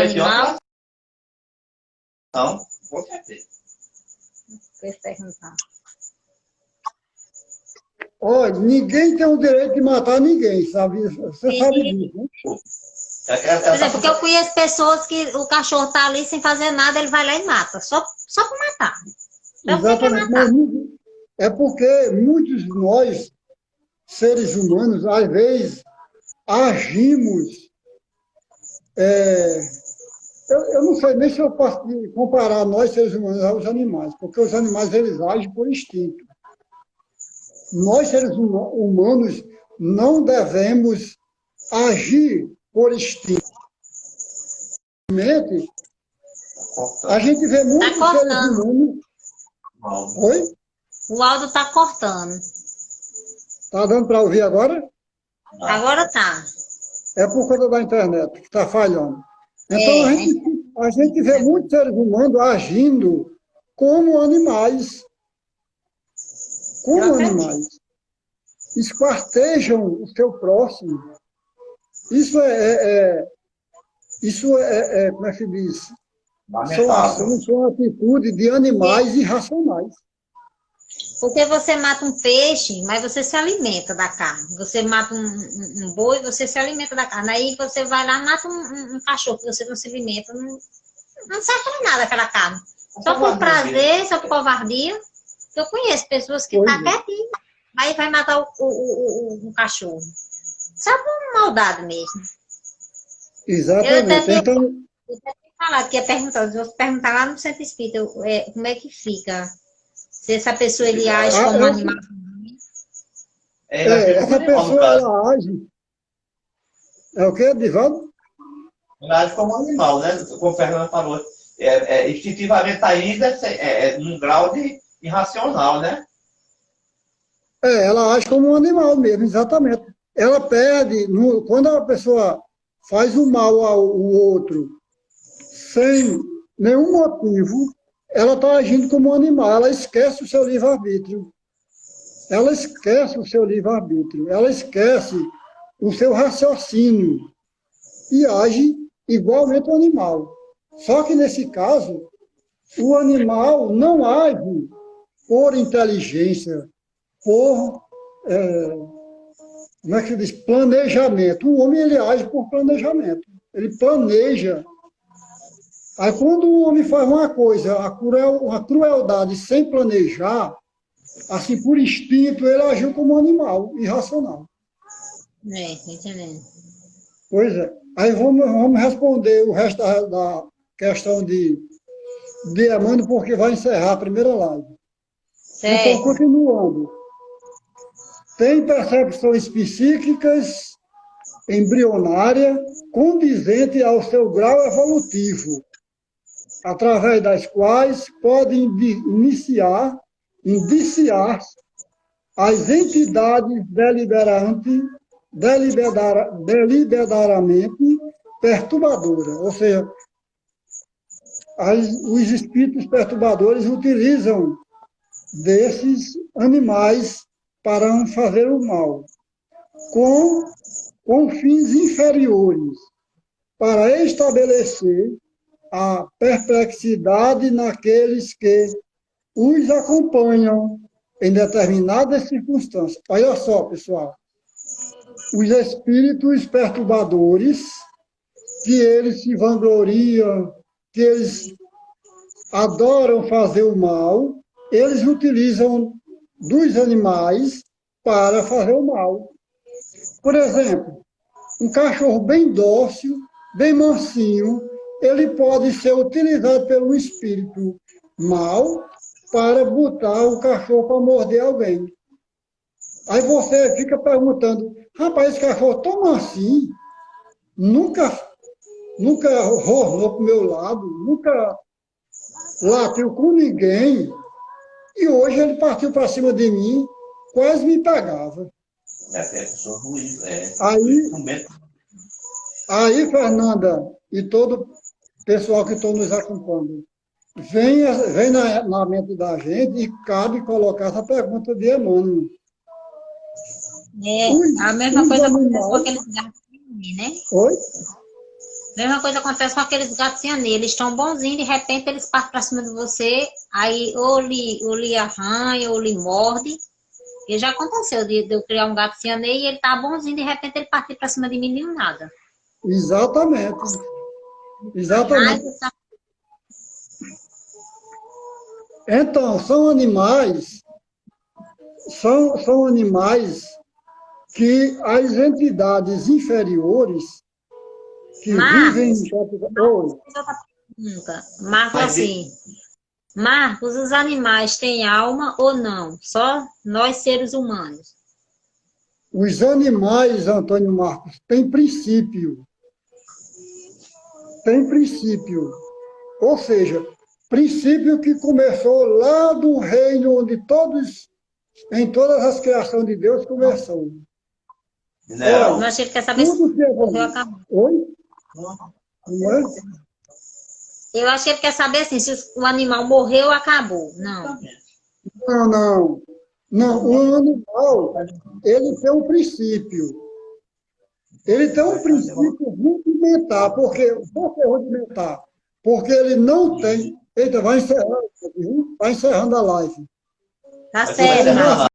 S2: animal.
S3: Não, com certeza.
S2: Vou perguntar.
S1: Olha, ninguém tem o direito de matar ninguém, sabe? Você sabe disso, né?
S2: Por exemplo, porque eu conheço pessoas que o cachorro está ali sem fazer nada, ele vai lá e mata, só para matar.
S1: Exatamente, mas é porque muitos de nós, seres humanos, às vezes, agimos... eu não sei nem se eu posso comparar nós, seres humanos, aos animais, porque os animais, eles agem por instinto. Nós, seres humanos, não devemos agir por instinto. A gente vê muitos seres humanos... Oi?
S2: O áudio está cortando.
S1: Está dando para ouvir agora?
S2: Agora tá.
S1: É por conta da internet que está falhando. Então, a gente vê muitos seres humanos agindo como animais. Como animais. Esquartejam o seu próximo. Isso como é que diz? São atitudes de animais irracionais.
S2: Porque você mata um peixe, mas você se alimenta da carne. Você mata um boi, você se alimenta da carne. Aí você vai lá e mata um cachorro, que você não se alimenta. Não serve para nada aquela carne. Só por prazer, só por covardia. Eu conheço pessoas que estão quietinhas, aí vai matar o cachorro. Só por maldade mesmo.
S1: Exatamente.
S2: Eu até falar que ia perguntar, vou perguntar lá no Centro Espírita, como é que fica? Se essa pessoa ele age como animal.
S1: Essa pessoa ela age. É o que, Divaldo?
S3: Ela age como animal, né? Como o Fernando falou. Instintivamente ainda num grau de irracional, né?
S1: Ela age como um animal mesmo, exatamente. Ela perde, quando a pessoa faz o mal ao outro sem nenhum motivo, ela está agindo como um animal, ela esquece o seu livre-arbítrio. Ela esquece o seu livre-arbítrio, ela esquece o seu raciocínio e age igualmente ao animal. Só que, nesse caso, o animal não age por inteligência, por, como é que se diz, planejamento. O homem, ele age por planejamento. Ele planeja. Aí, quando o homem faz uma coisa, uma crueldade sem planejar, assim, por instinto, ele agiu como um animal, irracional.
S2: Entendendo.
S1: Pois é. Aí vamos responder o resto da questão de Emmanuel, porque vai encerrar a primeira live. Então,
S2: Certo.
S1: continuando. Tem percepções psíquicas embrionária condizente ao seu grau evolutivo, através das quais podem indiciar as entidades deliberadamente perturbadoras, ou seja, os espíritos perturbadores utilizam desses animais para fazer o mal, com fins inferiores, para estabelecer a perplexidade naqueles que os acompanham em determinadas circunstâncias. Olha só, pessoal, os espíritos perturbadores, que eles se vangloriam, que eles adoram fazer o mal, eles utilizam dos animais para fazer o mal. Por exemplo, um cachorro bem dócil, bem mansinho, ele pode ser utilizado pelo espírito mal para botar o cachorro para morder alguém. Aí você fica perguntando, rapaz, esse cachorro tão mansinho, nunca rosnou para o meu lado, nunca latiu com ninguém, e hoje ele partiu para cima de mim, quase me pegava. Aí, Fernanda, e todo o pessoal que estão nos acompanhando, vem na mente da gente e cabe colocar essa pergunta de Emmanuel.
S2: A mesma coisa acontece com aqueles gatinhos, né?
S1: Oi?
S2: A mesma coisa acontece com aqueles gatinhos ali. Eles estão bonzinhos, de repente eles partem para cima de você, aí ou lhe arranha, ou lhe morde. E já aconteceu de eu criar um gato cianei e ele tá bonzinho, de repente ele partiu para cima de mim e nada.
S1: Exatamente. Então, são animais que as entidades inferiores que vivem...
S2: Marcos, assim, Marcos, os animais têm alma ou não? Só nós seres humanos.
S1: Os animais, Antônio Marcos, têm princípio. Tem princípio. Ou seja, princípio que começou lá do reino onde em todas as criações de Deus começou.
S2: Não. Mas ele quer saber se morreu, acabou.
S1: Oi? Não é?
S2: Eu acho que ele quer saber assim, se o animal morreu ou acabou. Não.
S1: Não, o animal, ele tem um princípio. Ele tem um princípio rudimentar. Por que rudimentar? Porque ele não tem... Eita, vai encerrando a live.
S2: Tá certo.